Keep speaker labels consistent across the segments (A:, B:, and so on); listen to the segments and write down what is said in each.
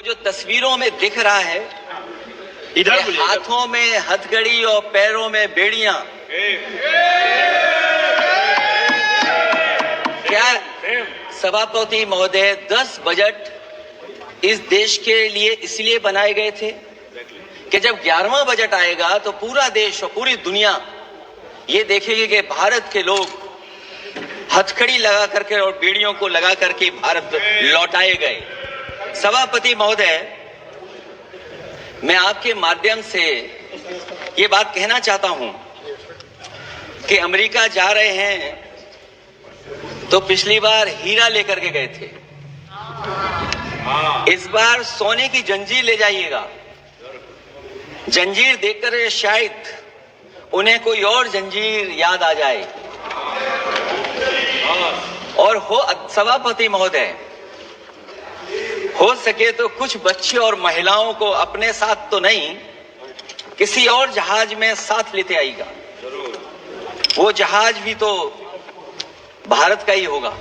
A: जो तस्वीरों में दिख रहा है,
B: इधर
A: हाथों में हथकड़ी और पैरों में बेड़ियां, क्या सभापति महोदय 10 बजट इस देश के लिए इसलिए बनाए गए थे कि जब 11वां बजट आएगा तो पूरा देश और पूरी दुनिया ये देखेगी कि भारत के लोग हथकड़ी लगा करके और बेड़ियों को लगा करके भारत लौटाए गए। सभापति महोदय, मैं आपके माध्यम से ये बात कहना चाहता हूं कि अमेरिका जा रहे हैं तो पिछली बार हीरा लेकर के गए थे, इस बार सोने की जंजीर ले जाइएगा। जंजीर देखकर शायद उन्हें कोई और जंजीर याद आ जाए। और सभापति महोदय, हो सके तो कुछ बच्चे और महिलाओं को अपने साथ तो नहीं, किसी और जहाज में साथ लेते आइएगा। वो जहाज भी तो भारत का ही होगा।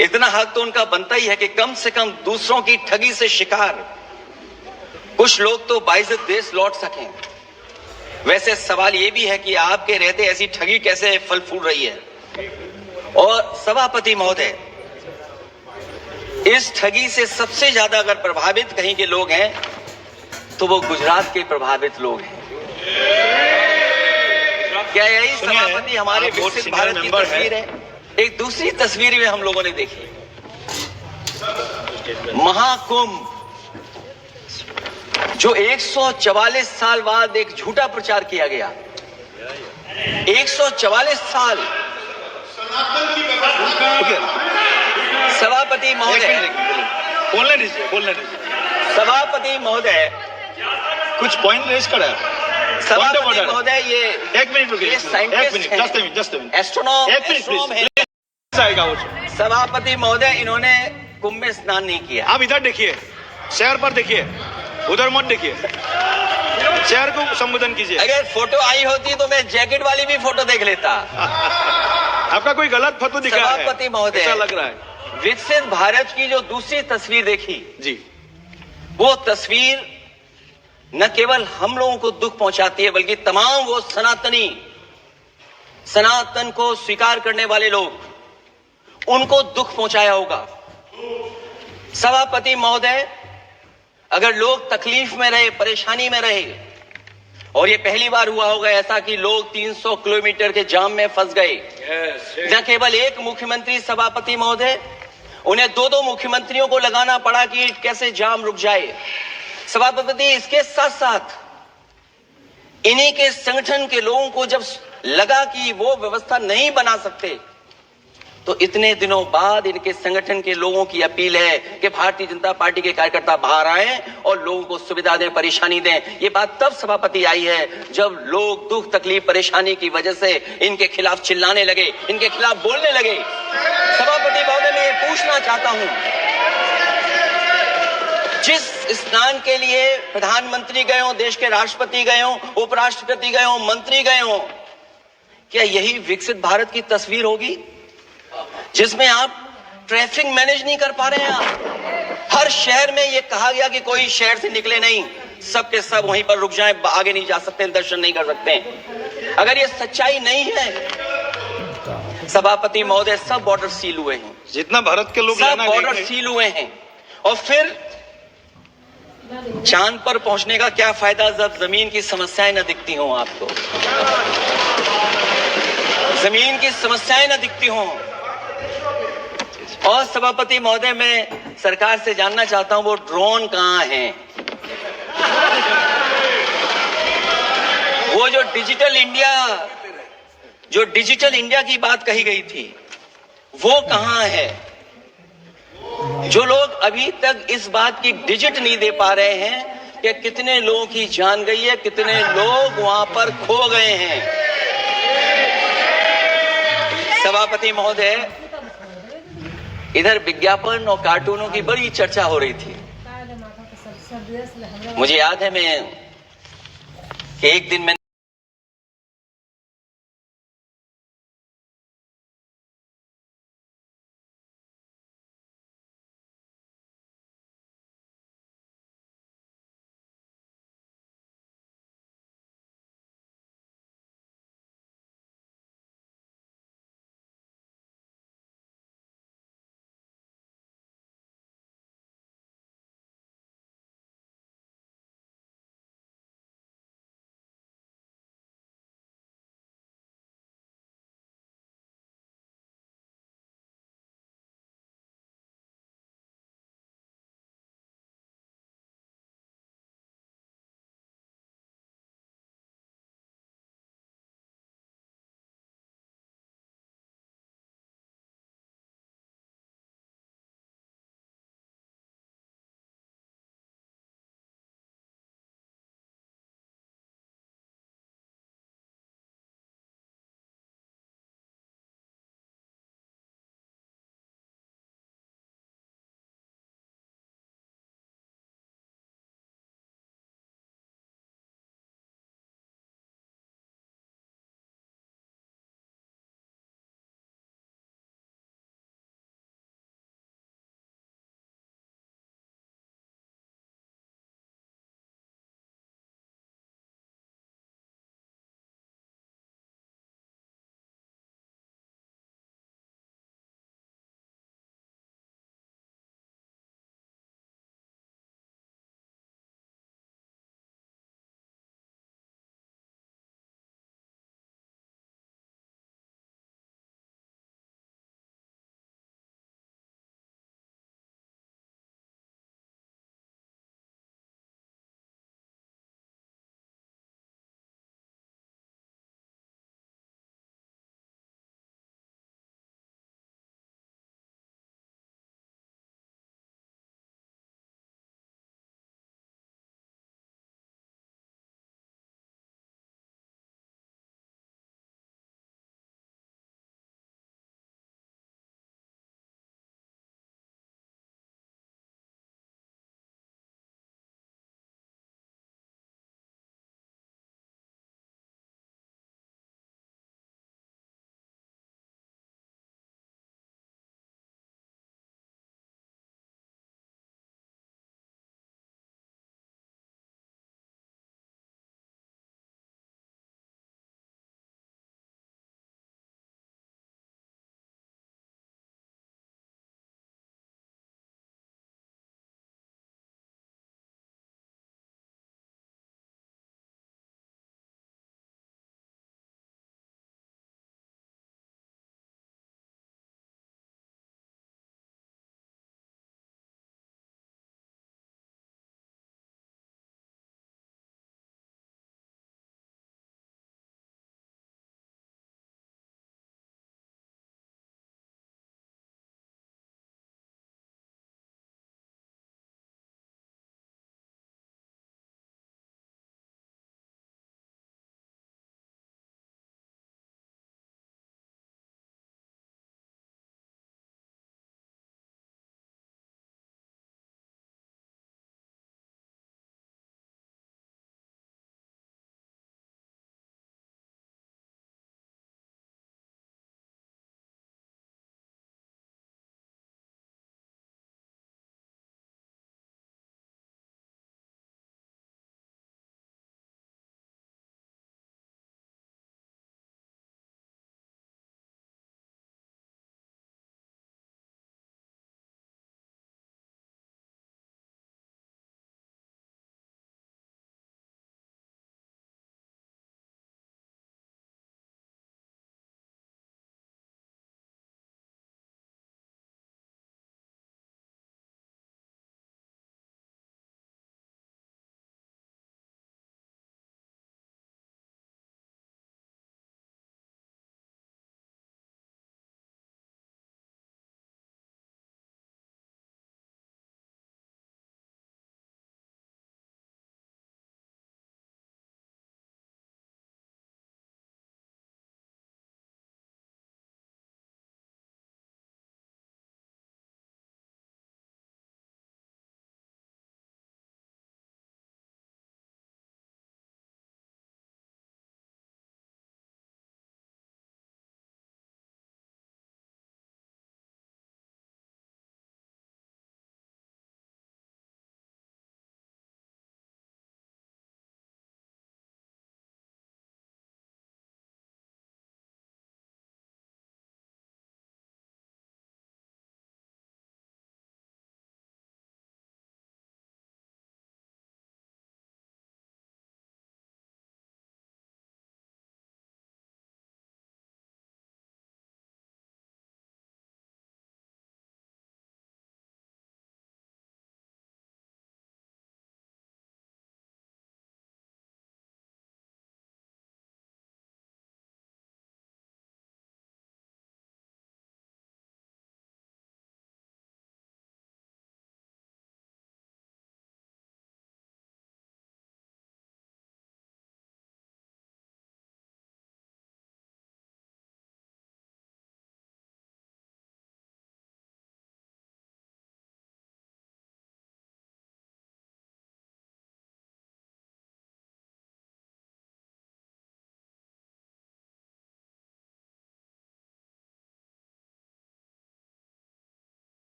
A: इतना हक तो उनका बनता ही है कि कम से कम दूसरों की ठगी से शिकार कुछ लोग तो बाइज्जत देश लौट सकें। वैसे सवाल ये भी है कि आपके रहते ऐसी ठगी कैसे फल फूल रही है। और सभापति महोदय, इस ठगी से सबसे ज्यादा अगर प्रभावित कहीं के लोग हैं तो वो गुजरात के प्रभावित लोग हैं। क्या यही सभापति हमारे विकसित भारत की तस्वीर है? एक दूसरी तस्वीर में हम लोगों ने देखी, महाकुंभ, जो 144 साल बाद एक झूठा प्रचार किया गया। 144 साल। सभापति महोदय, सभापति महोदय,
B: कुछ पॉइंट रेज करा।
A: सभापति महोदय, ये
B: एक मिनट रुकिए, जस्ट
A: एस्ट्रोनॉम है। सभापति महोदय, इन्होंने कुंभ में स्नान नहीं किया।
B: आप इधर देखिए, शहर पर देखिए, उधर मत देखिए, शहर को संबोधन कीजिए।
A: अगर फोटो आई होती तो मैं जैकेट वाली भी फोटो देख लेता।
B: आपका कोई गलत फोटो दिखा है?
A: सभापति महोदय,
B: ऐसा लग रहा है।
A: विकसित भारत की जो दूसरी तस्वीर देखी
B: जी,
A: वो तस्वीर न केवल हम लोगों को दुख पहुंचाती है बल्कि तमाम वो सनातन को स्वीकार करने वाले लोग, उनको दुख पहुंचाया होगा। सभापति महोदय, अगर लोग तकलीफ में रहे, परेशानी में रहे, और ये पहली बार हुआ होगा ऐसा कि लोग 300 किलोमीटर के जाम में फंस गए। न केवल एक मुख्यमंत्री, सभापति महोदय, उन्हें 2-2 मुख्यमंत्रियों को लगाना पड़ा कि कैसे जाम रुक जाए। सभापति, इसके साथ साथ इन्हीं के संगठन के लोगों को जब लगा कि वो व्यवस्था नहीं बना सकते तो इतने दिनों बाद इनके संगठन के लोगों की अपील है कि भारतीय जनता पार्टी के कार्यकर्ता बाहर आए और लोगों को सुविधा दें, परेशानी दें। ये बात तब सभापति आई है जब लोग दुख, तकलीफ, परेशानी की वजह से इनके खिलाफ चिल्लाने लगे, इनके खिलाफ बोलने लगे। सभापति महोदय, मैं ये पूछना चाहता हूं, जिस स्नान के लिए प्रधानमंत्री गए हो, देश के राष्ट्रपति गए हो, उपराष्ट्रपति गए हो, मंत्री गए हो, क्या यही विकसित भारत की तस्वीर होगी जिसमें आप ट्रैफिक मैनेज नहीं कर पा रहे हैं? आप हर शहर में ये कहा गया कि कोई शहर से निकले नहीं, सब के सब वहीं पर रुक जाएं, आगे नहीं जा सकते, दर्शन नहीं कर सकते। अगर ये सच्चाई नहीं है सभापति महोदय, सब बॉर्डर सील हुए हैं,
B: जितना भारत के लोग
A: सब बॉर्डर सील हुए हैं, और फिर चांद पर पहुंचने का क्या फायदा जब जमीन की समस्याएं न दिखती हों आपको, जमीन की समस्याएं न दिखती हों। और सभापति महोदय, मैं सरकार से जानना चाहता हूं वो ड्रोन कहां हैं? वो जो डिजिटल इंडिया की बात कही गई थी, वो कहां है? जो लोग अभी तक इस बात की डिजिट नहीं दे पा रहे हैं कि कितने लोगों की जान गई है, कितने लोग वहां पर खो गए हैं। सभापति महोदय, इधर विज्ञापन और कार्टूनों की बड़ी चर्चा हो रही थी। मुझे याद है मैं एक दिन में